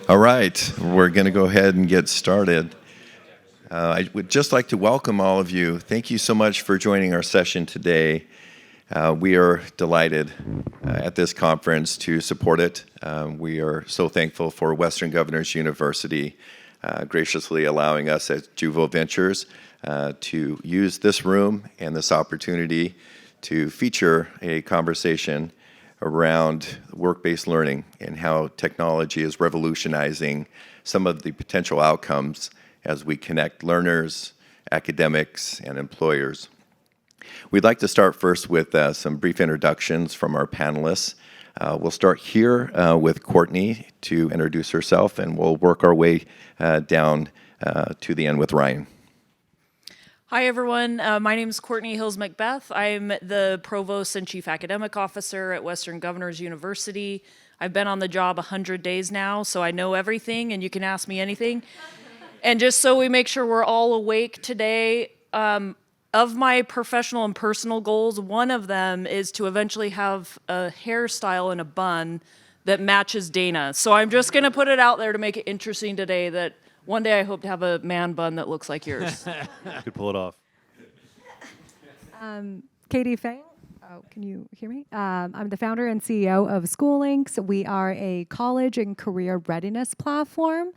All right, we're going to go ahead and get started. I would just like to welcome all of you. Thank you so much for joining our session today. We are delighted at this conference to support it. We are so thankful for Western Governors University graciously allowing us at Juvo Ventures to use this room and this opportunity to feature a conversation around work-based learning and how technology is revolutionizing some of the potential outcomes as we connect learners, academics, and employers. We'd like to start first with some brief introductions from our panelists. We'll start here with Courtney to introduce herself, and we'll work our way down to the end with Ryan. Hi, everyone. My name is Courtney Hills-Macbeth. I'm the Provost and Chief Academic Officer at Western Governors University. I've been on the job 100 days now, so I know everything, and you can ask me anything. And just so we make sure we're all awake today, of my professional and personal goals, one of them is to eventually have a hairstyle and a bun that matches Dana. So I'm just going to put it out there to make it interesting today that one day I hope to have a man bun that looks like yours. You could pull it off. Katie Fang. Oh, can you hear me? I'm the founder and CEO of SchooLinks. We are a college and career readiness platform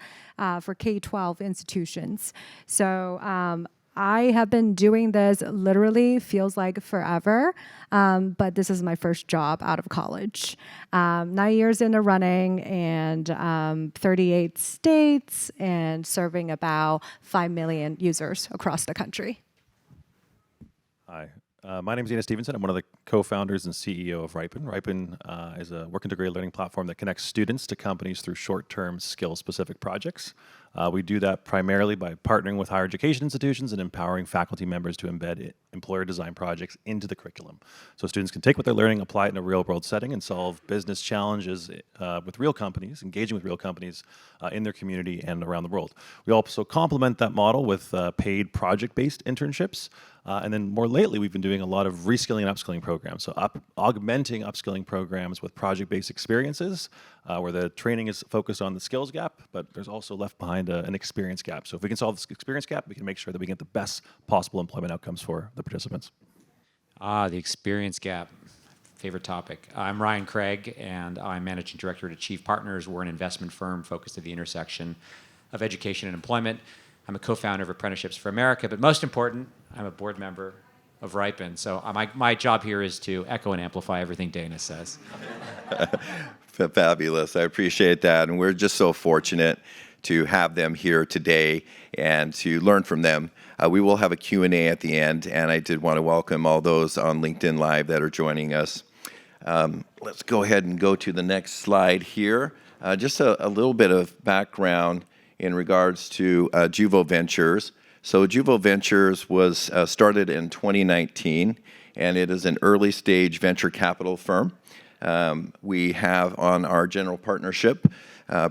for K-12 institutions. So I have been doing this literally feels like forever, but this is my first job out of college. 9 years in the running and 38 states and serving about 5 million users across the country. Hi, my name is Dana Stevenson. I'm one of the co-founders and CEO of Riipen. Riipen is a work integrated learning platform that connects students to companies through short-term skill-specific projects. We do that primarily by partnering with higher education institutions and empowering faculty members to embed employer design projects into the curriculum. So students can take what they're learning, apply it in a real world setting, and solve business challenges with real companies, engaging with real companies in their community and around the world. We also complement that model with paid project-based internships. And then more lately, we've been doing a lot of reskilling and upskilling programs. So augmenting upskilling programs with project-based experiences where the training is focused on the skills gap, but there's also left behind an experience gap. So if we can solve this experience gap, we can make sure that we get the best possible employment outcomes for the participants. The experience gap. Favorite topic. I'm Ryan Craig, and I'm Managing Director at Achieve Partners. We're an investment firm focused at the intersection of education and employment. I'm a co-founder of Apprenticeships for America, but most important, I'm a board member of Riipen. So my job here is to echo and amplify everything Dana says. Fabulous. I appreciate that. And we're just so fortunate to have them here today and to learn from them. We will have a Q&A at the end, and I did want to welcome all those on LinkedIn Live that are joining us. Let's go ahead and go to the next slide here. Just a little bit of background in regards to Juvo Ventures. So Juvo Ventures was started in 2019, and it is an early stage venture capital firm. We have on our general partnership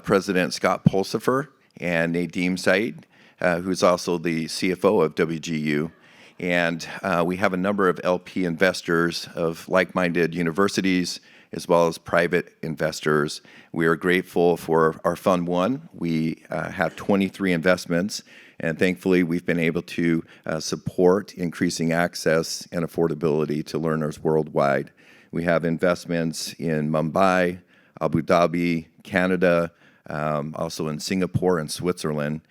President Scott Pulsifer and Nadeem Said, who's also the CFO of WGU. And we have a number of LP investors of like-minded universities as well as private investors. We are grateful for our Fund 1. We have 23 investments, and thankfully we've been able to support increasing access and affordability to learners worldwide. We have investments in Mumbai, Abu Dhabi, Canada, also in Singapore and Switzerland,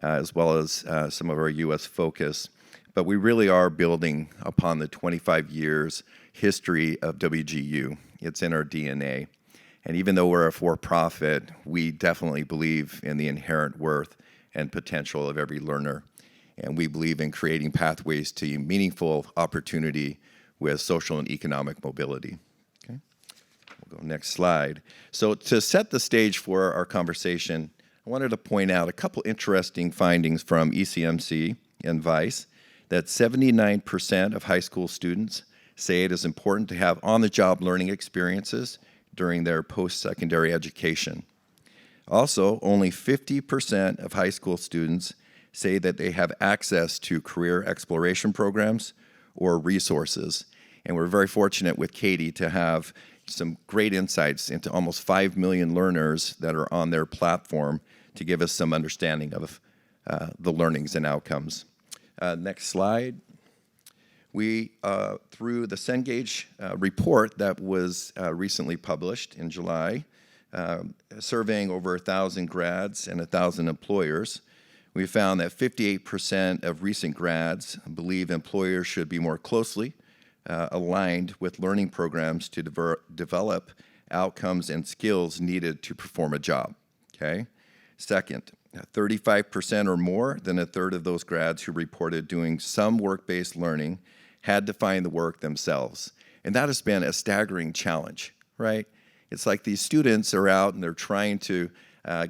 as well as some of our U.S. focus. But we really are building upon the 25 years history of WGU. It's in our DNA. And even though we're a for-profit, we definitely believe in the inherent worth and potential of every learner. And we believe in creating pathways to meaningful opportunity with social and economic mobility. Okay, we'll go next slide. So to set the stage for our conversation, I wanted to point out a couple interesting findings from ECMC and Vice that 79% of high school students say it is important to have on-the-job learning experiences during their post-secondary education. Also, only 50% of high school students say that they have access to career exploration programs or resources. And we're very fortunate with Katie to have some great insights into almost 5 million learners that are on their platform to give us some understanding of the learnings and outcomes. Next slide. We, through the Cengage report that was recently published in July, surveying over 1,000 grads and 1,000 employers, we found that 58% of recent grads believe employers should be more closely aligned with learning programs to develop outcomes and skills needed to perform a job, okay? Second, 35% or more than a third of those grads who reported doing some work-based learning had to find the work themselves. And that has been a staggering challenge, right? It's like these students are out and they're trying to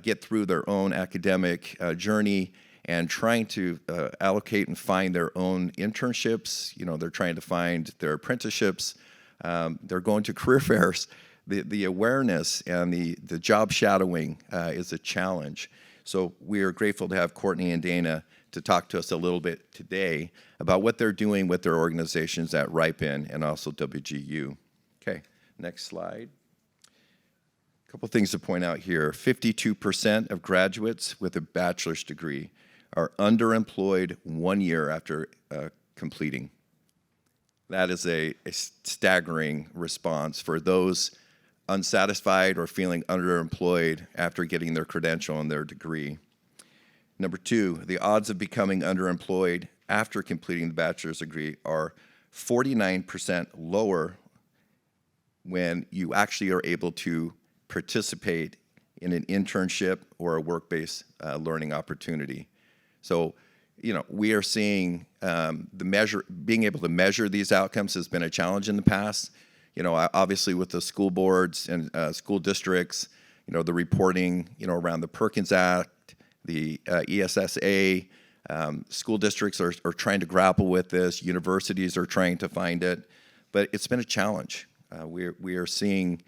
get through their own academic journey and trying to allocate and find their own internships. You know, they're trying to find their apprenticeships. They're going to career fairs. The awareness and the job shadowing is a challenge. So we are grateful to have Courtney and Dana to talk to us a little bit today about what they're doing with their organizations at Riipen and also WGU. Okay, next slide. A couple things to point out here. 52% of graduates with a bachelor's degree are underemployed 1 year after completing. That is a staggering response for those unsatisfied or feeling underemployed after getting their credential and their degree. Number two, the odds of becoming underemployed after completing the bachelor's degree are 49% lower when you actually are able to participate in an internship or a work-based learning opportunity. So, you know, we are seeing being able to measure these outcomes has been a challenge in the past. You know, obviously with the school boards and school districts, you know, the reporting, you know, around the Perkins Act, the ESSA, school districts are trying to grapple with this. Universities are trying to find it, but it's been a challenge. We are seeing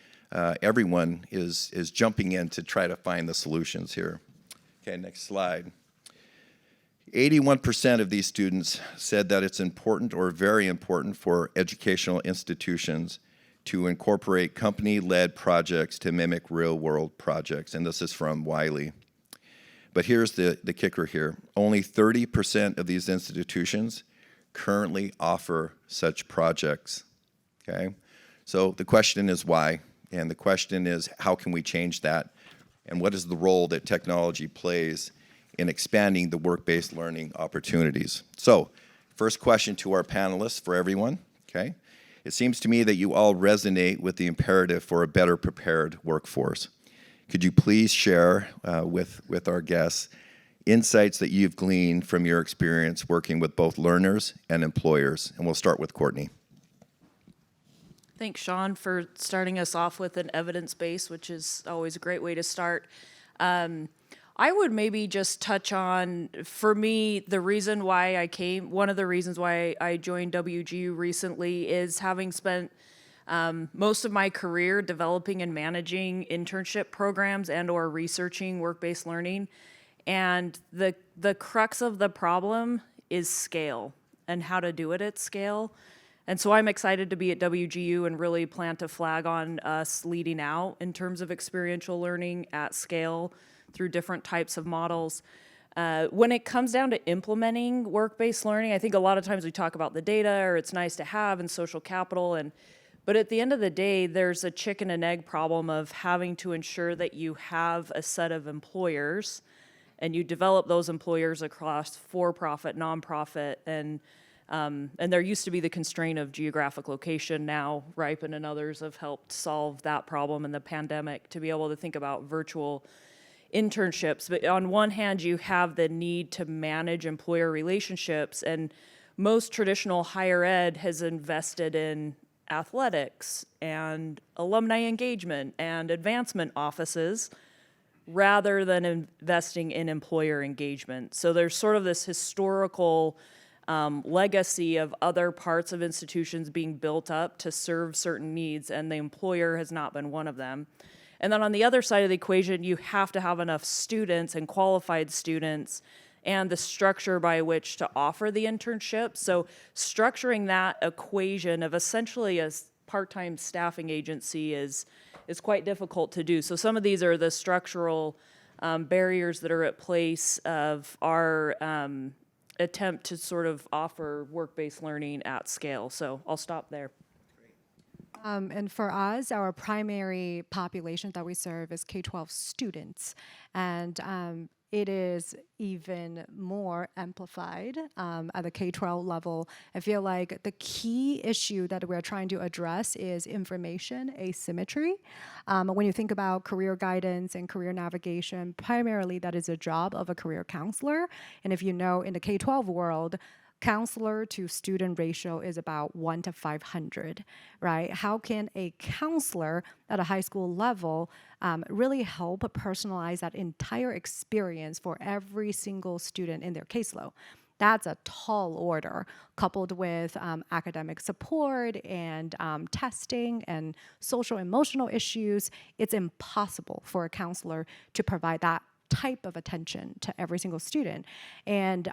everyone is jumping in to try to find the solutions here. Okay, next slide. 81% of these students said that it's important or very important for educational institutions to incorporate company-led projects to mimic real-world projects, and this is from Wiley. But here's the kicker here. Only 30% of these institutions currently offer such projects, okay? So the question is why? And the question is, how can we change that? And what is the role that technology plays in expanding the work-based learning opportunities? So, first question to our panelists for everyone, okay? It seems to me that you all resonate with the imperative for a better prepared workforce. Could you please share with our guests insights that you've gleaned from your experience working with both learners and employers? And we'll start with Courtney. Thanks, Sean, for starting us off with an evidence base, which is always a great way to start. I would maybe just touch on, for me, the reason why I came, one of the reasons why I joined WGU recently is having spent most of my career developing and managing internship programs and or researching work-based learning. And the crux of the problem is scale and how to do it at scale. And so I'm excited to be at WGU and really plant a flag on us leading out in terms of experiential learning at scale through different types of models. When it comes down to implementing work-based learning, I think a lot of times we talk about the data or it's nice to have and social capital, but at the end of the day, there's a chicken and egg problem of having to ensure that you have a set of employers and you develop those employers across for-profit, nonprofit, and there used to be the constraint of geographic location. Now, Riipen and others have helped solve that problem in the pandemic to be able to think about virtual internships. But on one hand, you have the need to manage employer relationships, and most traditional higher ed has invested in athletics and alumni engagement and advancement offices rather than investing in employer engagement. So there's sort of this historical legacy of other parts of institutions being built up to serve certain needs, and the employer has not been one of them. And then on the other side of the equation, you have to have enough students and qualified students and the structure by which to offer the internship. So structuring that equation of essentially a part-time staffing agency is quite difficult to do. So some of these are the structural barriers that are at place of our attempt to sort of offer work-based learning at scale. So I'll stop there. And for us, our primary population that we serve is K-12 students. And it is even more amplified at the K-12 level. I feel like the key issue that we're trying to address is information asymmetry. When you think about career guidance and career navigation, primarily that is a job of a career counselor. And if you know, in the K-12 world, counselor to student ratio is about 1 to 500, right? How can a counselor at a high school level really help personalize that entire experience for every single student in their caseload? That's a tall order, coupled with academic support and testing and social emotional issues. It's impossible for a counselor to provide that type of attention to every single student. And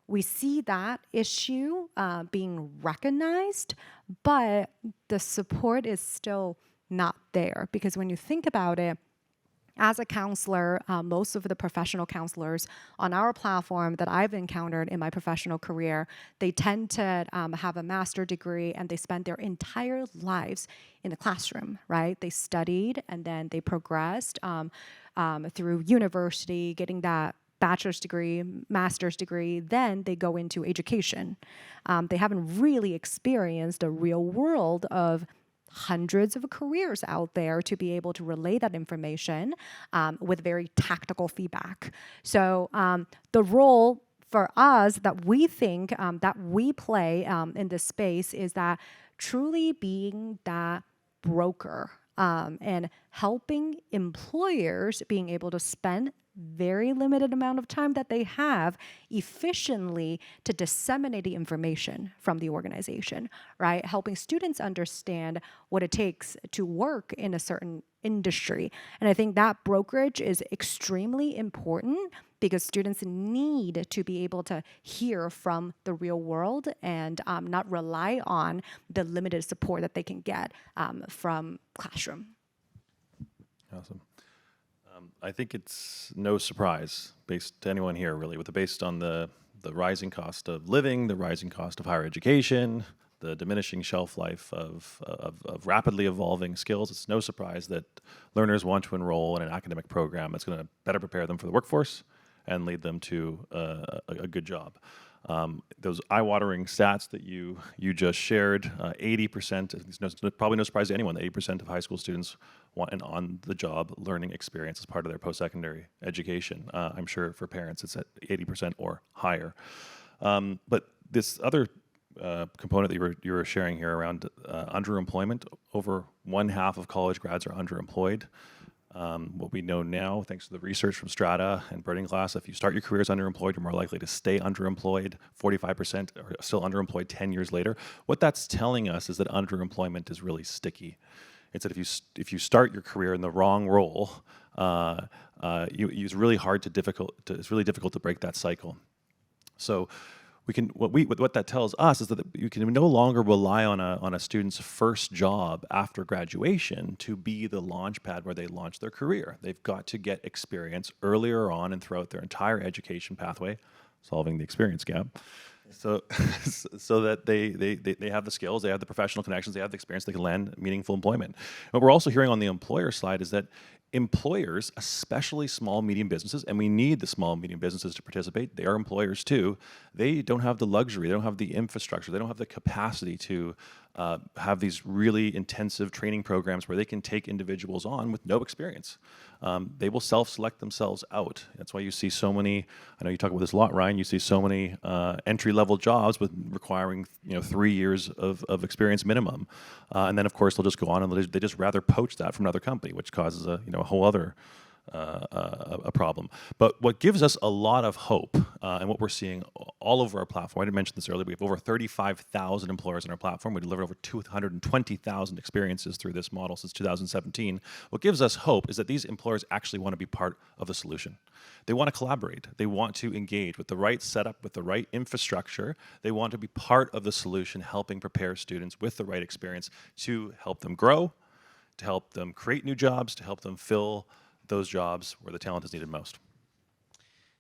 we see that issue being recognized, but the support is still not there. Because when you think about it, as a counselor, most of the professional counselors on our platform that I've encountered in my professional career, they tend to have a master's degree and they spend their entire lives in the classroom, right? They studied and then they progressed through university, getting that bachelor's degree, master's degree, then they go into education. They haven't really experienced a real world of hundreds of careers out there to be able to relay that information with very tactical feedback. So the role for us that we think that we play in this space is that truly being that broker and helping employers being able to spend very limited amount of time that they have efficiently to disseminate the information from the organization, right? Helping students understand what it takes to work in a certain industry. And I think that brokerage is extremely important because students need to be able to hear from the real world and not rely on the limited support that they can get from classroom. Awesome. I think it's no surprise, based to anyone here really, based on the rising cost of living, the rising cost of higher education, the diminishing shelf life of rapidly evolving skills. It's no surprise that learners want to enroll in an academic program that's going to better prepare them for the workforce and lead them to a good job. Those eye-watering stats that you just shared, 80%, it's probably no surprise to anyone, that 80% of high school students want an on-the-job learning experience as part of their post-secondary education. I'm sure for parents it's at 80% or higher. But this other component that you were sharing here around underemployment, over one half of college grads are underemployed. What we know now, thanks to the research from Strata and Burning Glass, if you start your career as underemployed, you're more likely to stay underemployed. 45% are still underemployed 10 years later. What that's telling us is that underemployment is really sticky. It's that if you start your career in the wrong role, it's really difficult to break that cycle. So what that tells us is that you can no longer rely on a student's first job after graduation to be the launch pad where they launch their career. They've got to get experience earlier on and throughout their entire education pathway, solving the experience gap. So that they have the skills, they have the professional connections, they have the experience, they can land meaningful employment. What we're also hearing on the employer side is that employers, especially small, medium businesses, and we need the small, medium businesses to participate, they are employers too, they don't have the luxury, they don't have the infrastructure, they don't have the capacity to have these really intensive training programs where they can take individuals on with no experience. They will self-select themselves out. That's why you see so many, I know you talk about this a lot, Ryan, you see so many entry-level jobs with requiring 3 years of experience minimum. And then of course they'll just go on and they just rather poach that from another company, which causes a whole other a problem. But what gives us a lot of hope, and what we're seeing all over our platform. I didn't mention this earlier. We have over 35,000 employers on our platform. We delivered over 220,000 experiences through this model since 2017. What gives us hope is that these employers actually want to be part of the solution. They want to collaborate. They want to engage with the right setup, with the right infrastructure. They want to be part of the solution, helping prepare students with the right experience to help them grow, to help them create new jobs, to help them fill those jobs where the talent is needed most.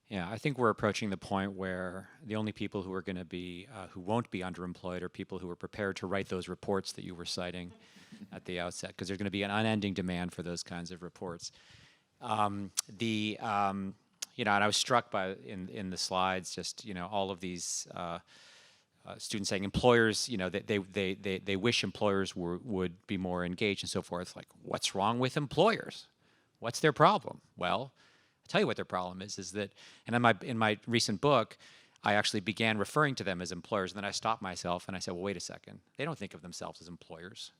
Yeah, I think we're approaching the point where the only people who are going to be, who won't be underemployed are people who are prepared to write those reports that you were citing at the outset, because there's going to be an unending demand for those kinds of reports. You know, and I was struck by in the slides, just, you know, all of these students saying employers, you know, they wish employers would be more engaged and so forth. Like, what's wrong with employers? What's their problem? Well, tell you what their problem is that, and in my recent book, I actually began referring to them as employers, and then I stopped myself and I said, well, wait a second. They don't think of themselves as employers.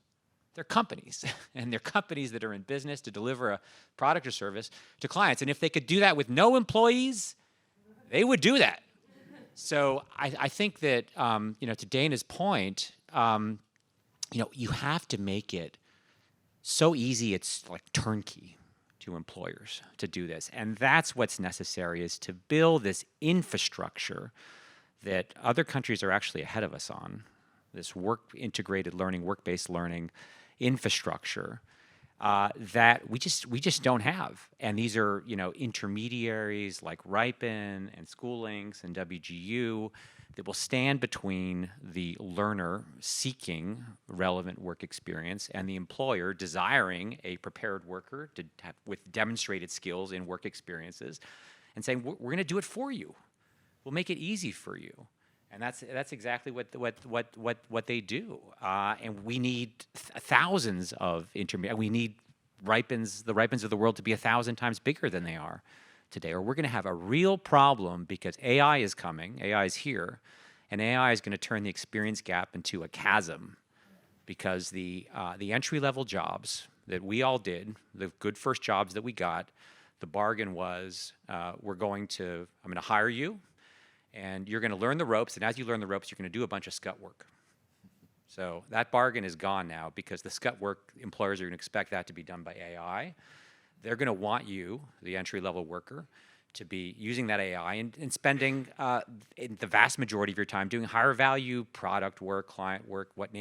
They're companies, and they're companies that are in business to deliver a product or service to clients. And if they could do that with no employees, they would do that. So I think that, you know, to Dana's point, you know, you have to make it so easy, it's like turnkey to employers to do this. And that's what's necessary, is to build this infrastructure that other countries are actually ahead of us on, this integrated learning, work-based learning infrastructure that we just don't have. And these are, you know, intermediaries like Riipen and SchooLinks and WGU that will stand between the learner seeking relevant work experience and the employer desiring a prepared worker to have, with demonstrated skills in work experiences, and saying, we're going to do it for you. We'll make it easy for you. And that's exactly what they do. And we need thousands of intermediate. We need the Riipens of the world to be 1,000 times bigger than they are today, or we're going to have a real problem, because AI is coming, AI is here, and AI is going to turn the experience gap into a chasm, because the entry-level jobs that we all did, the good first jobs that we got, the bargain was, I'm going to hire you, and you're going to learn the ropes, and as you learn the ropes, you're going to do a bunch of scut work. So that bargain is gone now, because the scut work, employers are going to expect that to be done by AI. They're going to want you, the entry-level worker, to be using that AI and spending in the vast majority of your time doing higher value product work, client work, what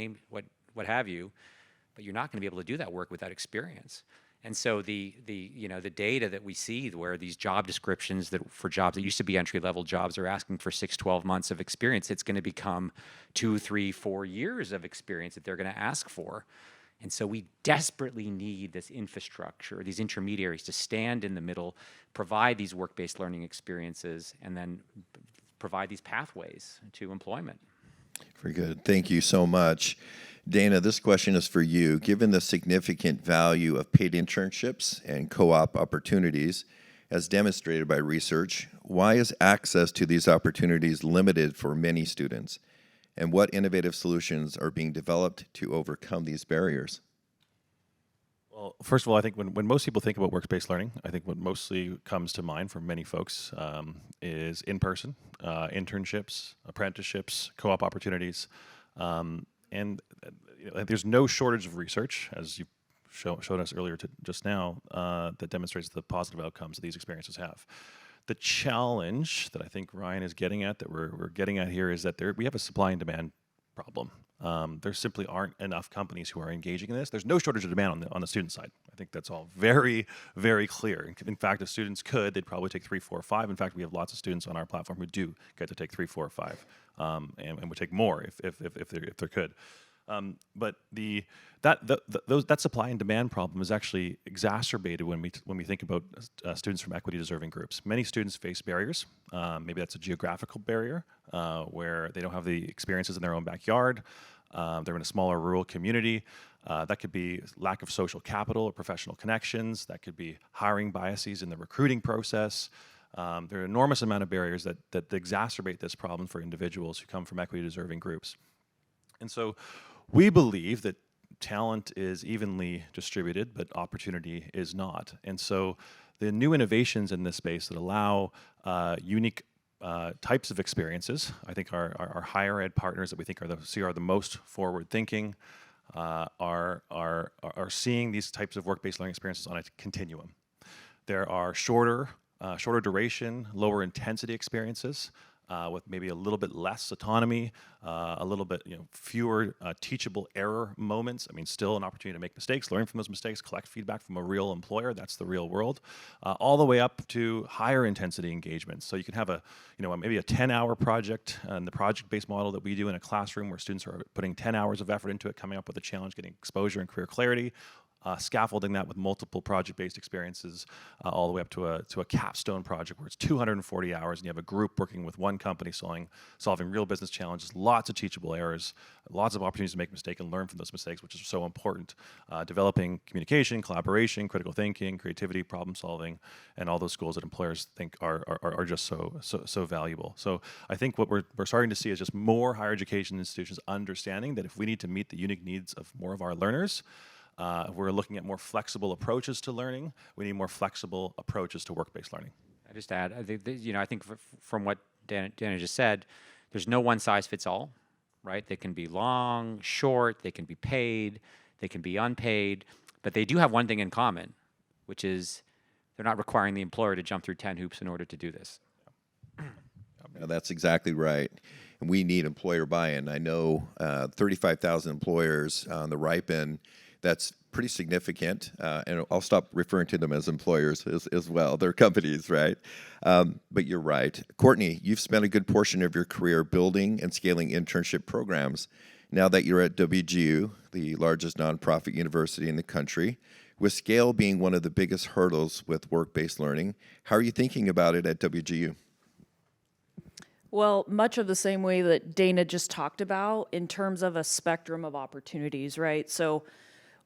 have you, but you're not going to be able to do that work without experience. And so the data that we see, where these job descriptions that for jobs that used to be entry-level jobs are asking for 6, 12 months of experience, it's going to become 2, 3, 4 years of experience that they're going to ask for. And so we desperately need this infrastructure, these intermediaries, to stand in the middle, provide these work-based learning experiences, and then provide these pathways to employment. Very good. Thank you so much. Dana, this question is for you. Given the significant value of paid internships and co-op opportunities, as demonstrated by research, why is access to these opportunities limited for many students? And what innovative solutions are being developed to overcome these barriers? Well, first of all, I think when most people think about work-based learning, I think what mostly comes to mind for many folks is in-person, internships, apprenticeships, co-op opportunities. And there's no shortage of research, as you showed us earlier just now, that demonstrates the positive outcomes that these experiences have. The challenge that I think Ryan is getting at, that we're getting at here, is that we have a supply and demand problem. There simply aren't enough companies who are engaging in this. There's no shortage of demand on the student side. I think that's all very, very clear. In fact, if students could, they'd probably take 3, 4, 5. In fact, we have lots of students on our platform who do get to take 3, 4, 5, and would take more if they could. But that supply and demand problem is actually exacerbated when we think about students from equity-deserving groups. Many students face barriers. Maybe that's a geographical barrier where they don't have the experiences in their own backyard. They're in a smaller rural community. That could be lack of social capital or professional connections. That could be hiring biases in the recruiting process. There are an enormous amount of barriers that exacerbate this problem for individuals who come from equity-deserving groups. And so we believe that talent is evenly distributed, but opportunity is not. And so the new innovations in this space that allow unique types of experiences. I think our higher ed partners that we think are the most forward thinking are seeing these types of work-based learning experiences on a continuum. There are shorter duration, lower intensity experiences with maybe a little bit less autonomy, a little bit fewer teachable error moments. I mean, still an opportunity to make mistakes, learn from those mistakes, collect feedback from a real employer. That's the real world. All the way up to higher intensity engagements. So you can have maybe a 10-hour project and the project-based model that we do in a classroom where students are putting 10 hours of effort into it, coming up with a challenge, getting exposure and career clarity. Scaffolding that with multiple project-based experiences all the way up to a capstone project where it's 240 hours and you have a group working with one company solving real business challenges, lots of teachable errors, lots of opportunities to make mistakes and learn from those mistakes, which is so important. Developing communication, collaboration, critical thinking, creativity, problem solving, and all those skills that employers think are just so valuable. So I think what we're starting to see is just more higher education institutions understanding that if we need to meet the unique needs of more of our learners, we're looking at more flexible approaches to learning. We need more flexible approaches to work-based learning. I just add, I think I think from what Dana just said, there's no one size fits all, right? They can be long, short, they can be paid, they can be unpaid, but they do have one thing in common, which is they're not requiring the employer to jump through 10 hoops in order to do this. Yeah, that's exactly right. And we need employer buy-in. I know 35,000 employers on the Riipen. That's pretty significant, and I'll stop referring to them as employers as well. They're companies, right? But you're right. Courtney, you've spent a good portion of your career building and scaling internship programs. Now that you're at WGU, the largest nonprofit university in the country, with scale being one of the biggest hurdles with work-based learning, how are you thinking about it at WGU? Well, much of the same way that Dana just talked about in terms of a spectrum of opportunities, right? So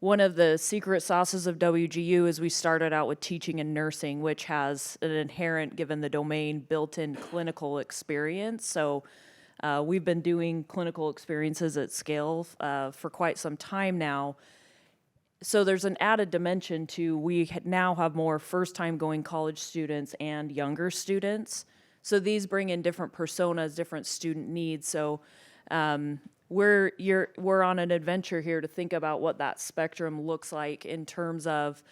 one of the secret sauces of WGU is we started out with teaching and nursing, which has an inherent, given the domain, built-in clinical experience. So we've been doing clinical experiences at scale for quite some time now. So there's an added dimension to we now have more first-time going college students and younger students. So these bring in different personas, different student needs. So we're on an adventure here to think about what that spectrum looks like in terms of,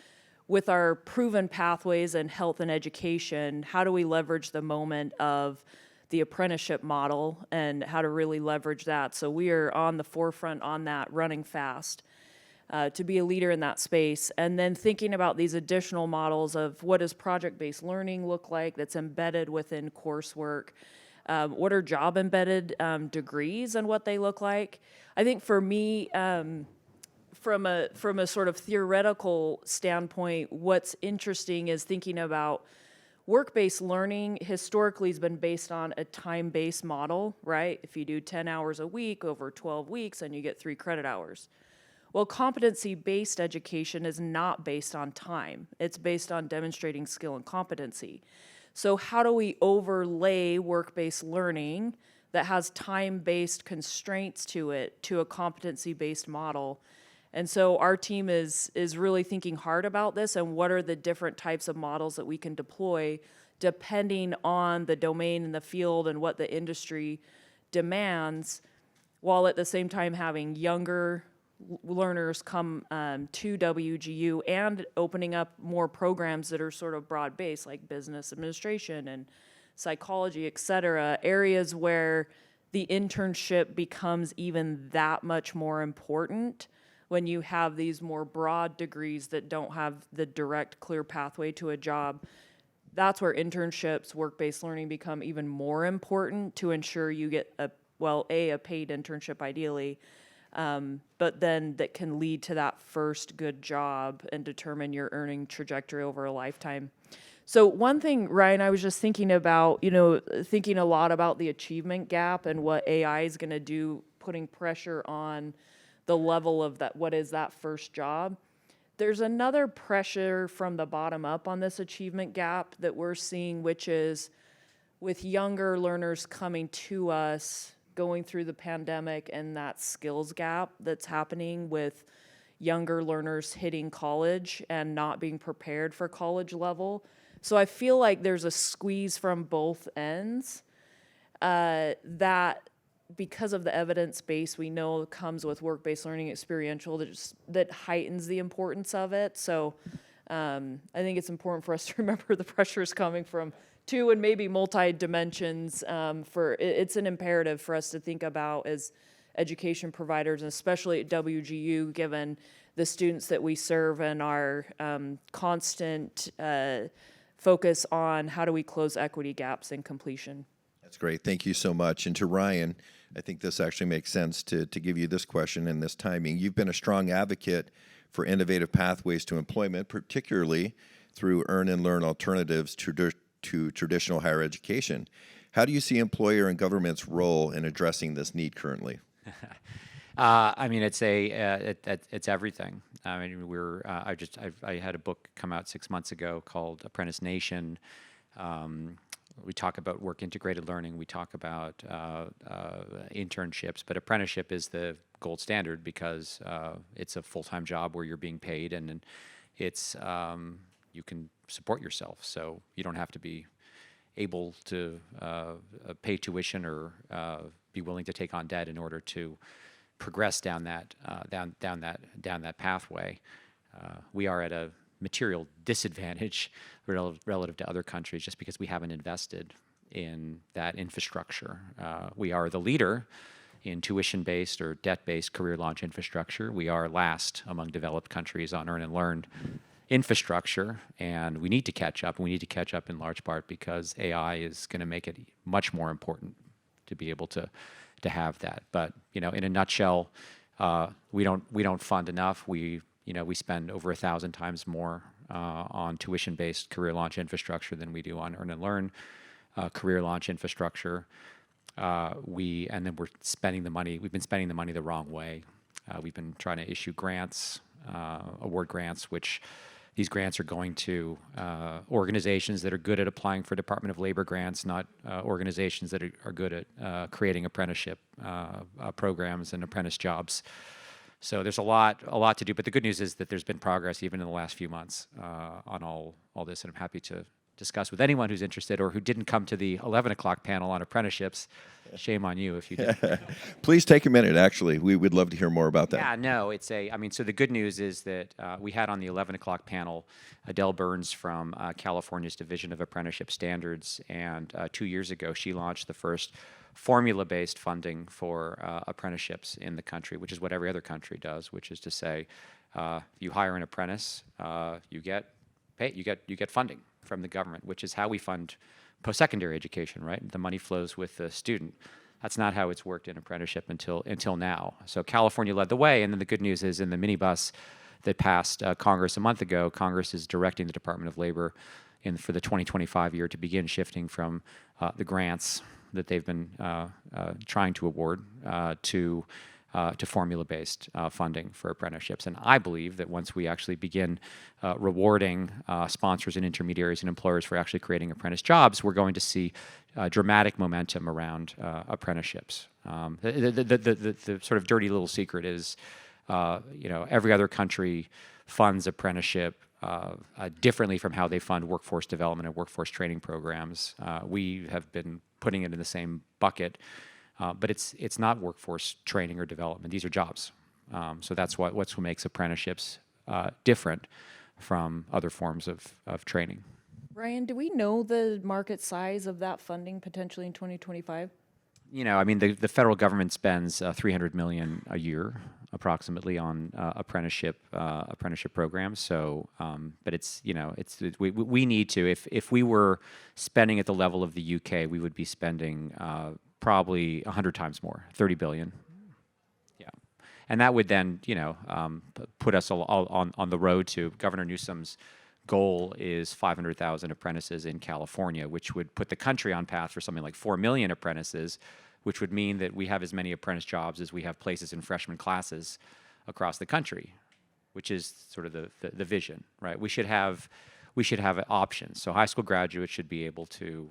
with our proven pathways in health and education, how do we leverage the moment of the apprenticeship model and how to really leverage that? So we are on the forefront on that, running fast to be a leader in that space. And then thinking about these additional models of what does project-based learning look like that's embedded within coursework. What are job-embedded degrees and what they look like? I think for me, from a sort of theoretical standpoint, what's interesting is thinking about work-based learning historically has been based on a time-based model, right? If you do 10 hours a week over 12 weeks and you get 3 credit hours. Well, competency-based education is not based on time. It's based on demonstrating skill and competency. So how do we overlay work-based learning that has time-based constraints to it to a competency-based model? And so our team is really thinking hard about this and what are the different types of models that we can deploy depending on the domain and the field and what the industry demands, while at the same time having younger learners come to WGU and opening up more programs that are sort of broad-based, like business administration and psychology, et cetera, areas where the internship becomes even that much more important when you have these more broad degrees that don't have the direct, clear pathway to a job. That's where internships, work-based learning become even more important to ensure you get a paid internship ideally, but then that can lead to that first good job and determine your earning trajectory over a lifetime. So one thing, Ryan, I was just thinking about, thinking a lot about the achievement gap and what AI is going to do, putting pressure on the level of that, what is that first job. There's another pressure from the bottom up on this achievement gap that we're seeing, which is with younger learners coming to us, going through the pandemic and that skills gap that's happening with younger learners hitting college and not being prepared for college level. So I feel like there's a squeeze from both ends that because of the evidence base we know comes with work-based learning experiential, that heightens the importance of it. So I think it's important for us to remember the pressure is coming from two and maybe multi-dimensions. It's an imperative for us to think about as education providers, and especially at WGU, given the students that we serve and our constant focus on how do we close equity gaps in completion. That's great. Thank you so much. And to Ryan, I think this actually makes sense to give you this question and this timing. You've been a strong advocate for innovative pathways to employment, particularly through earn and learn alternatives to traditional higher education. How do you see employer and government's role in addressing this need currently? I mean, it's everything. I mean, I had a book come out 6 months ago called Apprentice Nation. We talk about work integrated learning. We talk about internships, but apprenticeship is the gold standard because it's a full-time job where you're being paid, and it's you can support yourself, so you don't have to be able to pay tuition or be willing to take on debt in order to progress down that pathway. We are at a material disadvantage relative to other countries just because we haven't invested in that infrastructure. We are the leader in tuition-based or debt-based career launch infrastructure. We are last among developed countries on earn and learn infrastructure, and we need to catch up. We need to catch up in large part because AI is going to make it much more important to be able to have that. But in a nutshell, we don't fund enough. We spend over 1,000 times more on tuition-based career launch infrastructure than we do on earn and learn career launch infrastructure. And then we're spending the money. We've been spending the money the wrong way. We've been trying to issue grants, award grants, which these grants are going to organizations that are good at applying for Department of Labor grants, not organizations that are good at creating apprenticeship programs and apprentice jobs. So there's a lot to do. But the good news is that there's been progress even in the last few months on all this, and I'm happy to discuss with anyone who's interested or who didn't come to the 11 o'clock panel on apprenticeships. Shame on you if you didn't. Please take a minute, actually. We would love to hear more about that. Yeah, no, so the good news is that we had on the 11 o'clock panel Adele Burns from California's Division of Apprenticeship Standards, and 2 years ago she launched the first formula-based funding for apprenticeships in the country, which is what every other country does, which is to say you hire an apprentice, you get funding from the government, which is how we fund post-secondary education, right? The money flows with the student. That's not how it's worked in apprenticeship until now. So California led the way, and then the good news is in the minibus that passed Congress a month ago, Congress is directing the Department of Labor for the 2025 year to begin shifting from the grants that they've been trying to award to formula-based funding for apprenticeships. And I believe that once we actually begin rewarding sponsors and intermediaries and employers for actually creating apprentice jobs, we're going to see dramatic momentum around apprenticeships. The sort of dirty little secret is, every other country funds apprenticeship differently from how they fund workforce development and workforce training programs. We have been putting it in the same bucket. But it's not workforce training or development. These are jobs. So that's what makes apprenticeships different from other forms of training. Ryan, do we know the market size of that funding potentially in 2025? The federal government spends $300 million a year approximately on apprenticeship programs. So, but we need to. If we were spending at the level of the UK, we would be spending probably 100 times more, 30 billion. Yeah, and that would then, put us all on the road to Governor Newsom's goal is 500,000 apprentices in California, which would put the country on path for something like 4 million apprentices, which would mean that we have as many apprentice jobs as we have places in freshman classes across the country, which is sort of the vision, right? We should have options. So high school graduates should be able to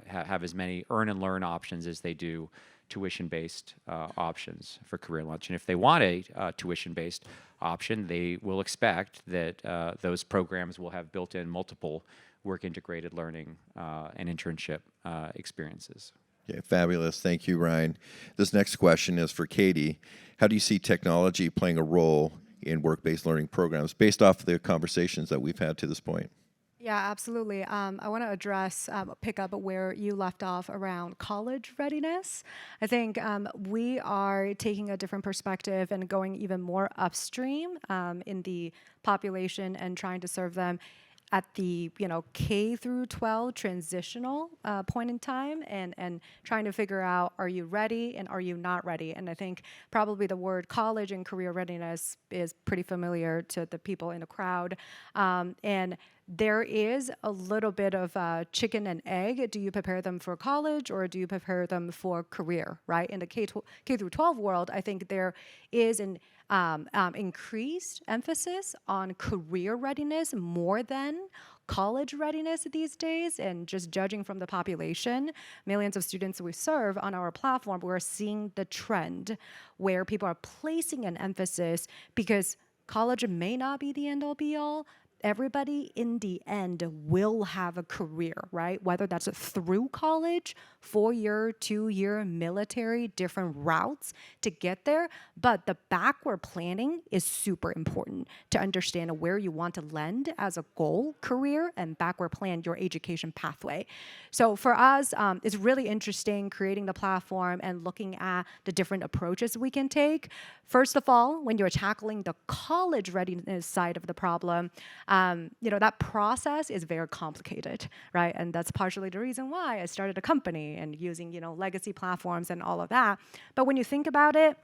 have as many earn and learn options as they do tuition-based options for career launch. And if they want a tuition-based option, they will expect that those programs will have built-in multiple work-integrated learning and internship experiences. Okay, fabulous. Thank you, Ryan. This next question is for Katie. How do you see technology playing a role in work-based learning programs based off the conversations that we've had to this point? Yeah, absolutely. I want to address, pick up where you left off around college readiness. I think we are taking a different perspective and going even more upstream in the population and trying to serve them at the K through 12 transitional point in time, and trying to figure out, are you ready and are you not ready? And I think probably the word college and career readiness is pretty familiar to the people in the crowd. And there is a little bit of chicken and egg. Do you prepare them for college or do you prepare them for career, right? In the K through 12 world, I think there is an increased emphasis on career readiness more than college readiness these days. And just judging from the population, millions of students we serve on our platform, we're seeing the trend where people are placing an emphasis, because college may not be the end all be all. Everybody in the end will have a career, right? Whether that's through college, 4-year, 2-year, military, different routes to get there. But the backward planning is super important to understand where you want to land as a goal career and backward plan your education pathway. So for us, it's really interesting creating the platform and looking at the different approaches we can take. First of all, when you're tackling the college readiness side of the problem, that process is very complicated, right? And that's partially the reason why I started a company and using, legacy platforms and all of that. But when you think about it,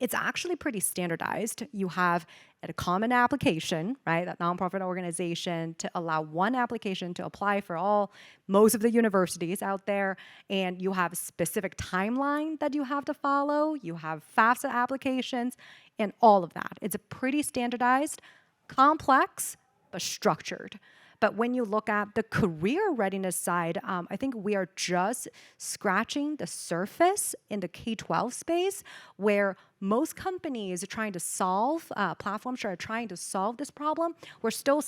it's actually pretty standardized. You have a common application, right? That nonprofit organization to allow one application to apply for most of the universities out there. And you have a specific timeline that you have to follow. You have FAFSA applications and all of that. It's a pretty standardized, complex, but structured. But when you look at the career readiness side, I think we are just scratching the surface in the K-12 space, where most companies are trying to solve, platforms are trying to solve this problem. We're still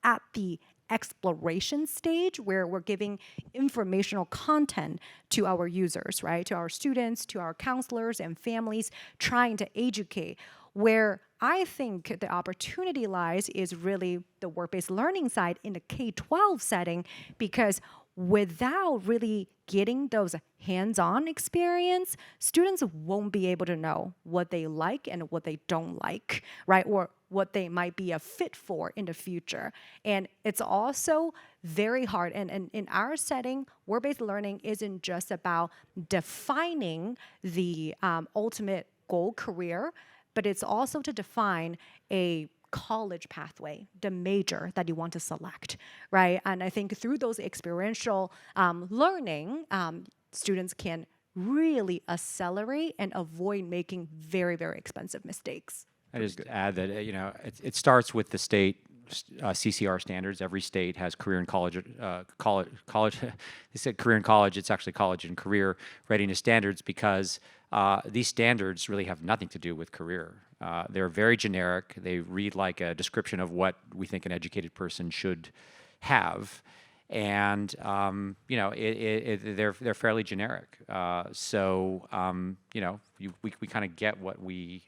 at the exploration stage where we're giving informational content to our users, right? To our students, to our counselors and families, trying to educate. Where I think the opportunity lies is really the work-based learning side in the K-12 setting, because without really getting those hands-on experience, students won't be able to know what they like and what they don't like, right? Or what they might be a fit for in the future. And it's also very hard. And in our setting, work-based learning isn't just about defining the ultimate goal career, but it's also to define a college pathway, the major that you want to select, right? And I think through those experiential learning, students can really accelerate and avoid making very, very expensive mistakes. I just add that it starts with the state CCR standards. Every state has career and college. They said career and college. It's actually college and career readiness standards, because these standards really have nothing to do with career. They're very generic. They read like a description of what we think an educated person should have, and they're fairly generic. So we kind of get what we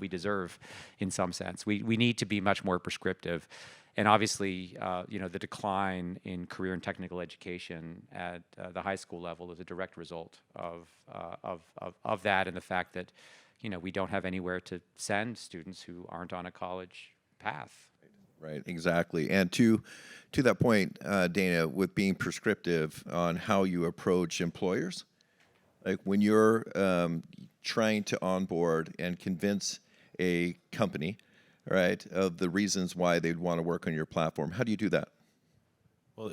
deserve in some sense. We need to be much more prescriptive. And obviously, the decline in career and technical education at the high school level is a direct result of that, and the fact that we don't have anywhere to send students who aren't on a college path. Right, exactly. And to that point, Dana, with being prescriptive on how you approach employers, like when you're trying to onboard and convince a company, right, of the reasons why they'd want to work on your platform, how do you do that? Well,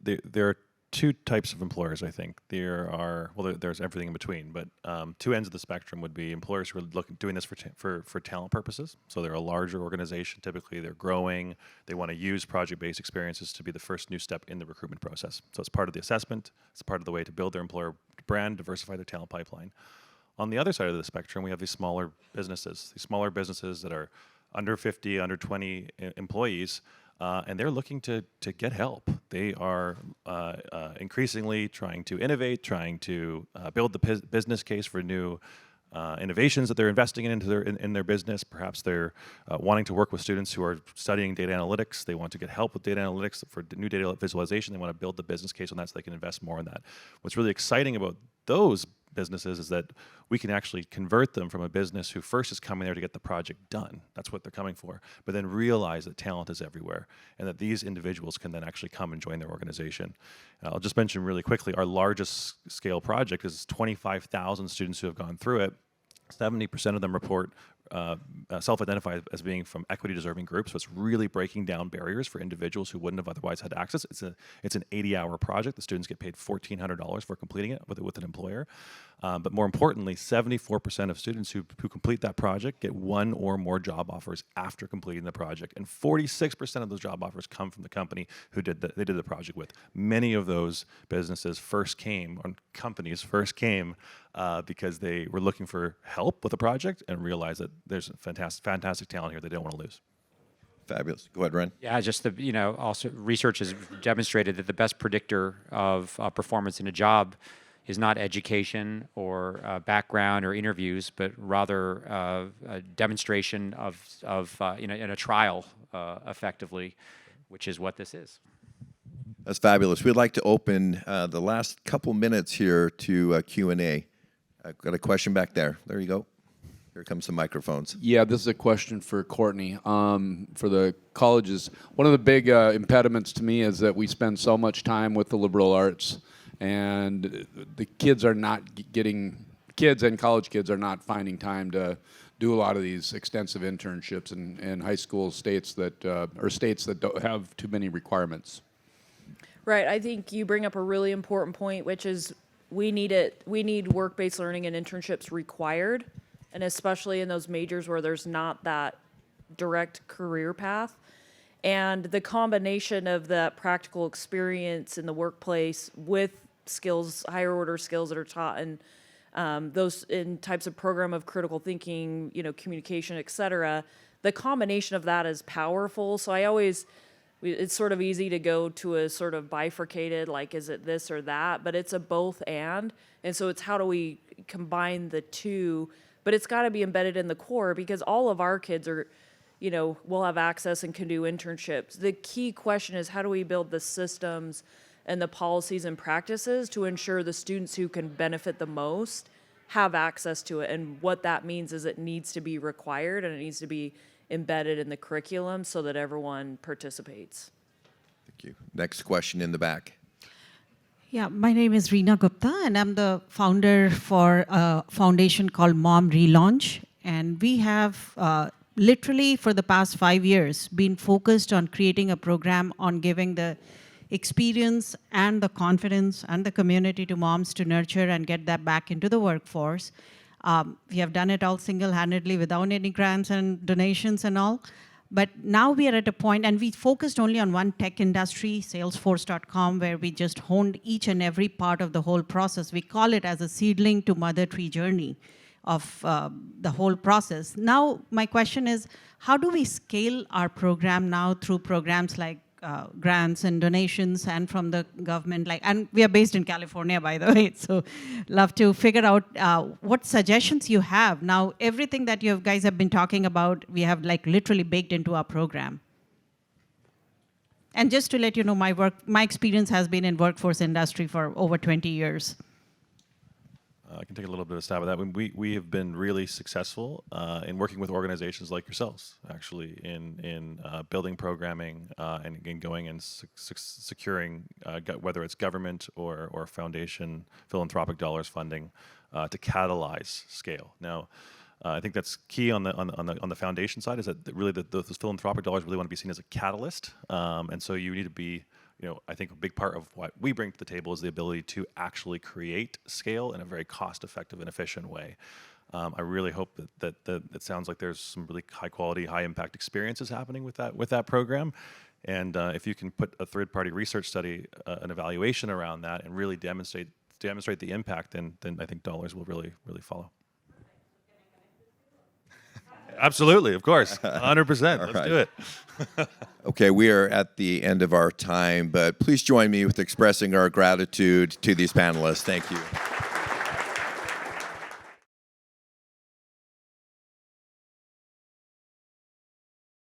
there are two types of employers, I think. There's everything in between, but two ends of the spectrum would be employers who are doing this for talent purposes. So they're a larger organization. Typically, they're growing. They want to use project-based experiences to be the first new step in the recruitment process. So it's part of the assessment. It's part of the way to build their employer brand, diversify their talent pipeline. On the other side of the spectrum, we have these smaller businesses that are under 50, under 20 employees, and they're looking to get help. They are increasingly trying to innovate, trying to build the business case for new innovations that they're investing in their business. Perhaps they're wanting to work with students who are studying data analytics. They want to get help with data analytics for new data visualization. They want to build the business case on that so they can invest more in that. What's really exciting about those businesses is that we can actually convert them from a business who first is coming there to get the project done. That's what they're coming for. But then realize that talent is everywhere and that these individuals can then actually come and join their organization. I'll just mention really quickly, our largest scale project is 25,000 students who have gone through it. 70% of them report self-identify as being from equity-deserving groups, so it's really breaking down barriers for individuals who wouldn't have otherwise had access. It's an 80-hour project. The students get paid $1,400 for completing it with an employer. But more importantly, 74% of students who complete that project get one or more job offers after completing the project, and 46% of those job offers come from the company who they did the project with. Many of those businesses companies first came because they were looking for help with a project and realized that there's fantastic talent here they don't want to lose. Fabulous. Go ahead, Ren. Yeah, just also research has demonstrated that the best predictor of performance in a job is not education or background or interviews, but rather a demonstration of in a trial effectively, which is what this is. That's fabulous. We'd like to open the last couple minutes here to Q&A. I've got a question back there. There you go. Here comes some microphones. Yeah, this is a question for Courtney. For the colleges, one of the big impediments to me is that we spend so much time with the liberal arts, and the kids are not kids and college kids are not finding time to do a lot of these extensive internships in high school states that don't have too many requirements. Right. I think you bring up a really important point, which is we need work-based learning and internships required, and especially in those majors where there's not that direct career path. And the combination of that practical experience in the workplace with skills, higher order skills that are taught in those in types of program of critical thinking, communication, et cetera, the combination of that is powerful. So it's sort of easy to go to a sort of bifurcated, like, is it this or that? But it's a both and. And so it's how do we combine the two? But it's got to be embedded in the core because all of our kids are, will have access and can do internships. The key question is how do we build the systems and the policies and practices to ensure the students who can benefit the most have access to it? And what that means is it needs to be required and it needs to be embedded in the curriculum so that everyone participates. Thank you. Next question in the back. Yeah, my name is Reena Gupta, and I'm the founder for a foundation called Mom Relaunch. And we have literally for the past 5 years been focused on creating a program on giving the experience and the confidence and the community to moms to nurture and get that back into the workforce. We have done it all single-handedly without any grants and donations and all. But now we are at a point, and we focused only on one tech industry, Salesforce.com, where we just honed each and every part of the whole process. We call it as a seedling to mother tree journey of the whole process. Now, my question is, how do we scale our program now through programs like grants and donations and from the government, and we are based in California, by the way, so love to figure out what suggestions you have. Now, everything that you guys have been talking about, we have literally baked into our program. And just to let you know, my experience has been in workforce industry for over 20 years. I can take a little bit of a stab at that. We have been really successful in working with organizations like yourselves, actually, in building programming and going and securing, whether it's government or foundation philanthropic dollars funding to catalyze scale. Now, I think that's key on the foundation side is that really those philanthropic dollars really want to be seen as a catalyst, and so you need to be. I think a big part of what we bring to the table is the ability to actually create scale in a very cost-effective and efficient way. I really hope that it sounds like there's some really high-quality, high-impact experiences happening with that program. And if you can put a third-party research study, an evaluation around that, and really demonstrate the impact, then I think dollars will really follow. Absolutely, of course. 100%. Let's do it. Okay, we are at the end of our time, but please join me with expressing our gratitude to these panelists. Thank you.